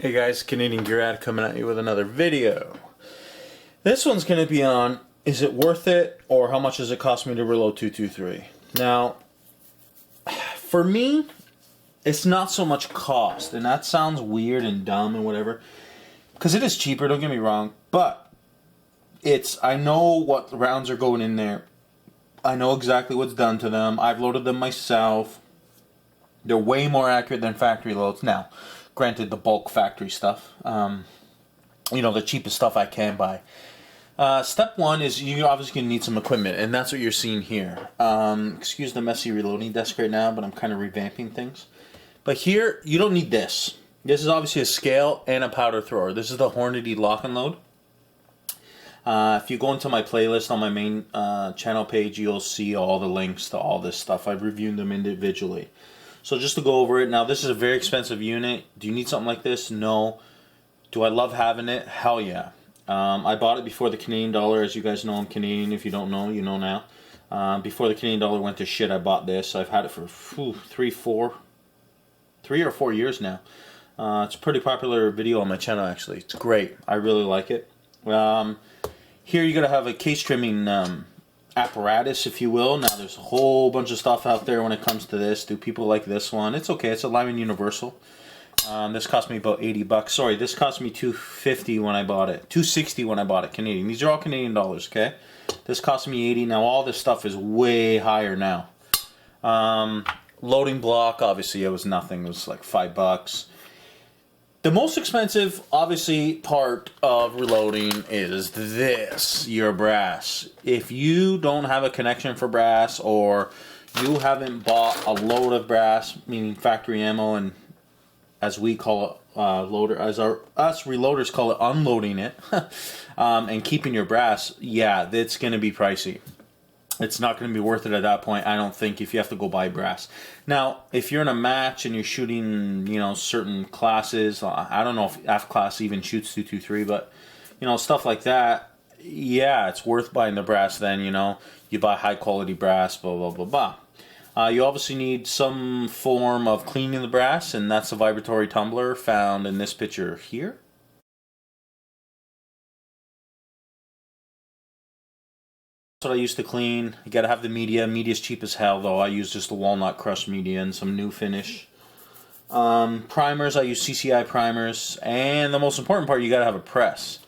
Hey guys, Canadian Gear Addict coming at you with another video. This one's going to be on, is it worth it, or how much does it cost me to reload 223? Now, for me, it's not so much cost, and that sounds weird and dumb and whatever, because it is cheaper, don't get me wrong, but I know what rounds are going in there. I know exactly what's done to them. I've loaded them myself. They're way more accurate than factory loads. Now, granted, the bulk factory stuff, the cheapest stuff I can buy. Step one is you're obviously going to need some equipment, and that's what you're seeing here. Excuse the messy reloading desk right now, but I'm kind of revamping things. But here, you don't need this. This is obviously a scale and a powder thrower. This is the Hornady Lock and Load. If you go into my playlist on my main channel page, you'll see all the links to all this stuff. I've reviewed them individually. So just to go over it, now this is a very expensive unit. Do you need something like this? No. Do I love having it? Hell yeah. I bought it before the Canadian dollar. As you guys know, I'm Canadian. If you don't know, you know now. Before the Canadian dollar went to shit, I bought this. I've had it for 3 or 4 years now. It's a pretty popular video on my channel, actually. It's great. I really like it. Here you're going to have a case trimming apparatus, if you will. Now there's a whole bunch of stuff out there when it comes to this. Do people like this one? It's okay. It's a Lyman Universal. This cost me about 80 bucks. Sorry, this cost me $250 when I bought it. $260 when I bought it, Canadian. These are all Canadian dollars, okay? This cost me 80. Now all this stuff is way higher now. Loading block, obviously it was nothing. It was like $5. The most expensive, obviously, part of reloading is this, your brass. If you don't have a connection for brass, or you haven't bought a load of brass, meaning factory ammo, and as we call it, us reloaders call it unloading it, and keeping your brass, yeah, it's going to be pricey. It's not going to be worth it at that point, I don't think, if you have to go buy brass. Now, if you're in a match and you're shooting, certain classes, I don't know if F class even shoots 223, but, stuff like that, yeah, it's worth buying the brass then, You buy high quality brass, blah, blah, blah, blah. You obviously need some form of cleaning the brass, and that's a vibratory tumbler found in this picture here. What I used to clean. You gotta have the media. Media's cheap as hell though. I use just the walnut crushed media and some new finish. Primers, I use CCI primers, and the most important part, you gotta have a press.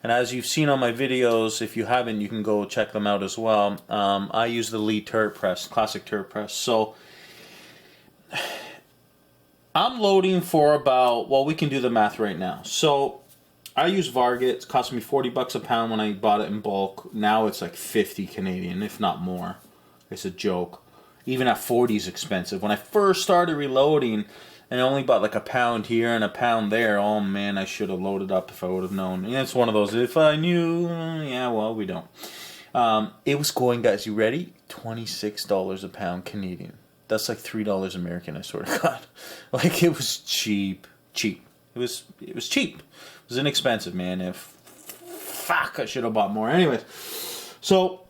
And as you've seen on my videos, if you haven't, you can go check them out as well. I use the Lee turret press, classic turret press. So I'm loading for about, well, we can do the math right now. So I use Varget. It cost me 40 bucks a pound when I bought it in bulk. Now it's like 50 Canadian, if not more. It's a joke. Even at 40 is expensive. When I first started reloading, and I only bought like a pound here and a pound there, oh man, I should have loaded up if I would have known. And it's one of those, if I knew, yeah, well, we don't. It was going, guys, you ready? $26 a pound Canadian. That's like $3 American, I swear to God. Like, it was cheap. Cheap. It was cheap. It was inexpensive, man. I should have bought more. Anyways, so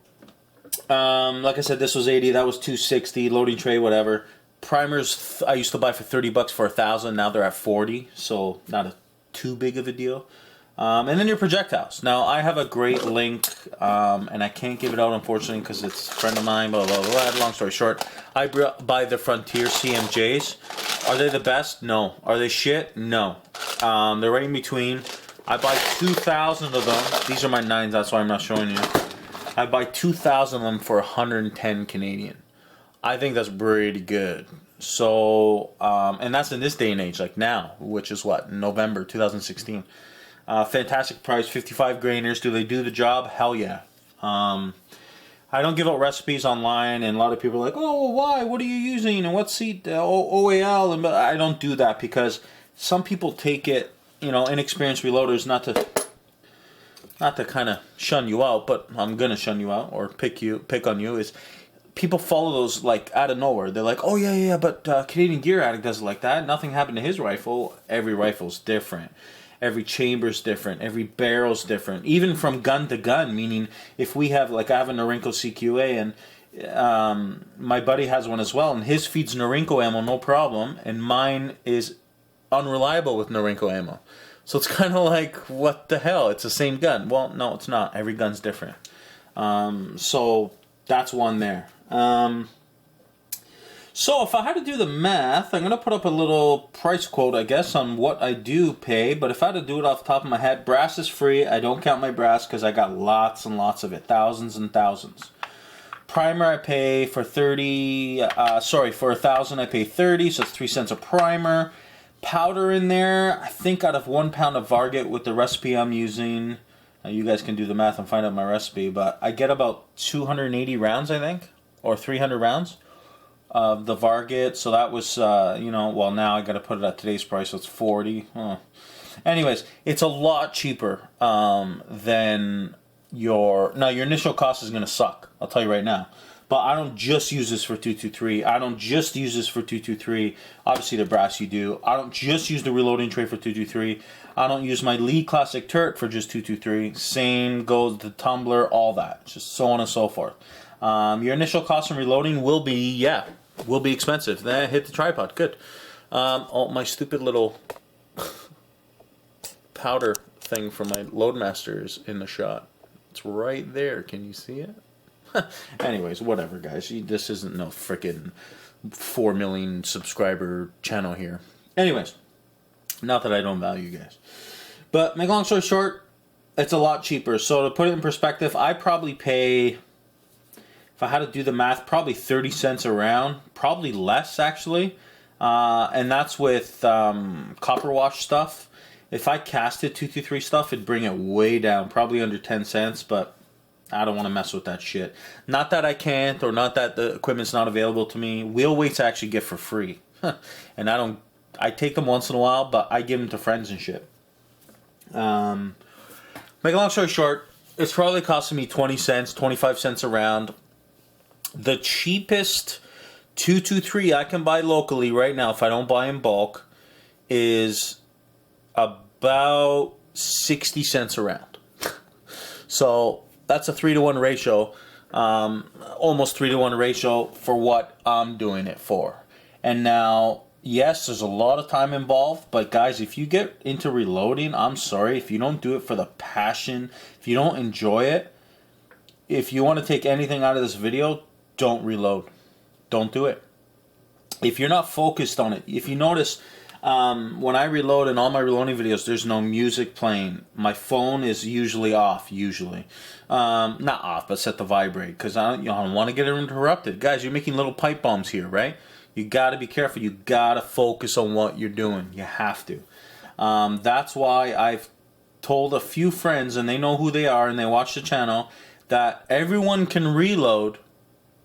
like I said, this was 80. That was 260. Loading tray, whatever. Primers I used to buy for 30 bucks for 1,000. Now they're at 40, so not too big of a deal. And then your projectiles. Now I have a great link, and I can't give it out unfortunately because it's a friend of mine. Blah blah blah. Long story short, I buy the Frontier CMJs. Are they the best? No. Are they shit? No. They're right in between. I buy 2,000 of them. These are my 9s, that's why I'm not showing you. I buy 2,000 of them for 110 Canadian. I think that's pretty good. So, and that's in this day and age, like now, which is what, November 2016. Fantastic price, 55 grainers. Do they do the job? Hell yeah. I don't give out recipes online, and a lot of people are like, oh, why? What are you using? And what seat? OAL? And I don't do that because some people take it, inexperienced reloaders, not to kind of shun you out, but I'm gonna shun you out or pick on you. Is people follow those like out of nowhere? They're like, oh yeah, but Canadian Gear Addict does it like that. Nothing happened to his rifle. Every rifle's different. Every chamber's different. Every barrel's different. Even from gun to gun, meaning if we have, like I have a Norinco CQA, and my buddy has one as well, and his feeds Norinco ammo no problem, and mine is unreliable with Norinco ammo. So it's kind of like, what the hell? It's the same gun. Well, no, it's not. Every gun's different. So that's one there. So if I had to do the math, I'm going to put up a little price quote, I guess, on what I do pay. But if I had to do it off the top of my head, brass is free. I don't count my brass because I got lots and lots of it. Thousands and thousands. Primer I pay for 30, for 1,000 I pay 30, so it's 3 cents a primer. Powder in there, I think out of 1 pound of Varget with the recipe I'm using, you guys can do the math and find out my recipe, but I get about 280 rounds, I think, or 300 rounds of the Varget, so that was, well, now I got to put it at today's price, so it's 40. Anyways, it's a lot cheaper than your initial cost is going to suck, I'll tell you right now. But I don't just use this for 223. I don't just use this for 223. Obviously, the brass you do. I don't just use the reloading tray for 223. I don't use my Lee Classic turret for just 223. Same goes the tumbler, all that. Just so on and so forth. Your initial cost in reloading will be expensive. Then hit the tripod. Good. Oh, my stupid little powder thing from my Loadmaster is in the shot. It's right there. Can you see it? Anyways, whatever, guys. This isn't no freaking 4 million subscriber channel here. Anyways, not that I don't value you guys. But make a long story short, it's a lot cheaper. So to put it in perspective, I probably pay, if I had to do the math, probably 30 cents a round. Probably less, actually. And that's with copper wash stuff. If I casted 223 stuff, it'd bring it way down. Probably under 10 cents, but I don't want to mess with that shit. Not that I can't, or not that the equipment's not available to me. Wheel weights I actually get for free. And I take them once in a while, but I give them to friends and shit. Make a long story short, it's probably costing me 20 cents, 25 cents a round. The cheapest 223 I can buy locally right now, if I don't buy in bulk, is about 60 cents a round. So that's a 3-to-1 ratio, almost 3-to-1 ratio for what I'm doing it for. And now, yes, there's a lot of time involved, but guys, if you get into reloading, I'm sorry, if you don't do it for the passion, if you don't enjoy it, if you want to take anything out of this video, don't reload. Don't do it. If you're not focused on it, if you notice, when I reload in all my reloading videos, there's no music playing. My phone is usually off, not off, but set to vibrate, because I don't want to get interrupted. Guys, you're making little pipe bombs here, right? You got to be careful. You got to focus on what you're doing. You have to. That's why I've told a few friends, and they know who they are, and they watch the channel, that everyone can reload,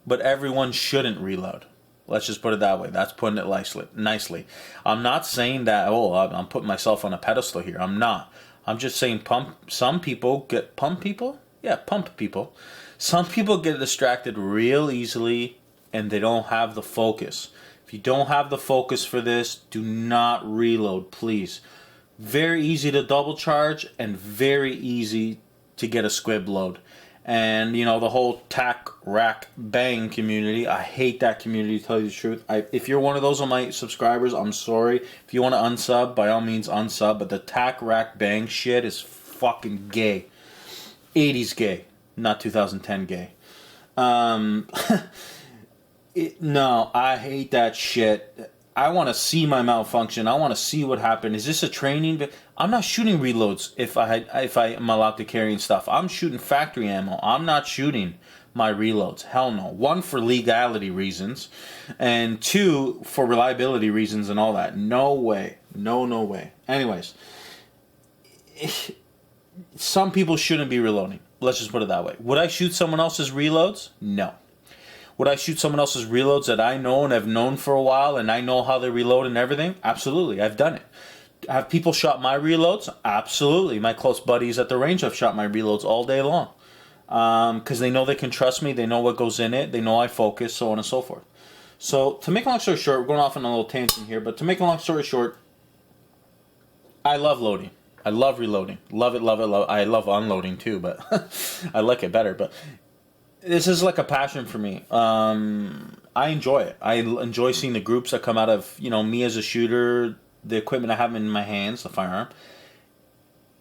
but everyone shouldn't reload. Let's just put it that way. That's putting it nicely. I'm not saying that, I'm putting myself on a pedestal here. I'm not. I'm just saying some people get pump people. Some people get distracted real easily and they don't have the focus. If you don't have the focus for this, do not reload, please. Very easy to double charge and very easy to get a squib load. And, the whole tack, rack, bang community, I hate that community, to tell you the truth. If you're one of those on my subscribers, I'm sorry. If you want to unsub, by all means unsub. But the tack, rack, bang shit is fucking gay. 80s gay, not 2010 gay. No, I hate that shit. I want to see my malfunction. I want to see what happened. Is this a training? I'm not shooting reloads if I am allowed to carry and stuff. I'm shooting factory ammo. I'm not shooting my reloads. Hell no. 1, for legality reasons, and 2, for reliability reasons and all that. No way. No way. Anyways, some people shouldn't be reloading. Let's just put it that way. Would I shoot someone else's reloads? No. Would I shoot someone else's reloads that I know and have known for a while and I know how they reload and everything? Absolutely. I've done it. Have people shot my reloads? Absolutely. My close buddies at the range have shot my reloads all day long. Because they know they can trust me. They know what goes in it. They know I focus, so on and so forth. So, to make a long story short, we're going off on a little tangent here, but to make a long story short, I love loading. I love reloading. Love it. I love unloading too, but I like it better. But this is like a passion for me. I enjoy it. I enjoy seeing the groups that come out of, me as a shooter, the equipment I have in my hands, the firearm,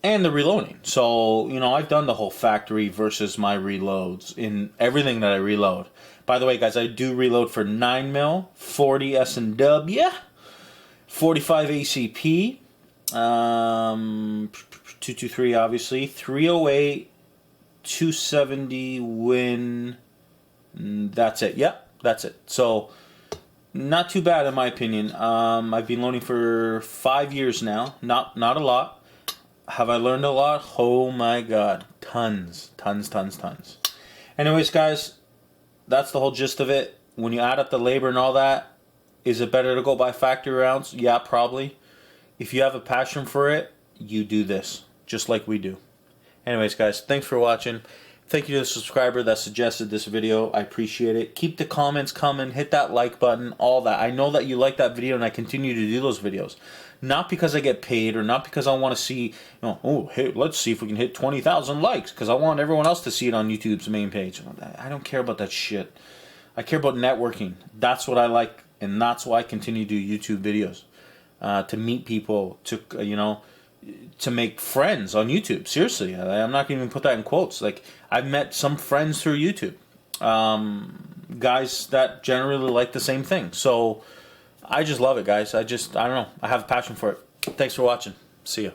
and the reloading. So, you know, I've done the whole factory versus my reloads in everything that I reload. By the way, guys, I do reload for 9mm, 40 S&W, 45 ACP, 223 obviously, 308, 270 Win. That's it. Yep, that's it. So, not too bad in my opinion. I've been loading for 5 years now. Not a lot. Have I learned a lot? Oh my god. Tons. Anyways, guys, that's the whole gist of it. When you add up the labor and all that, is it better to go buy factory rounds? Yeah, probably. If you have a passion for it, you do this. Just like we do. Anyways, guys, thanks for watching. Thank you to the subscriber that suggested this video. I appreciate it. Keep the comments coming. Hit that like button. All that. I know that you like that video, and I continue to do those videos. Not because I get paid, or not because I want to see, you know, oh, hey, let's see if we can hit 20,000 likes, because I want everyone else to see it on YouTube's main page. I don't care about that shit. I care about networking. That's what I like, and that's why I continue to do YouTube videos. To meet people, to, you know, to make friends on YouTube. Seriously, I'm not going to even put that in quotes. Like, I've met some friends through YouTube. Guys that generally like the same thing. So, I just love it, guys. I don't know. I have a passion for it. Thanks for watching. See ya.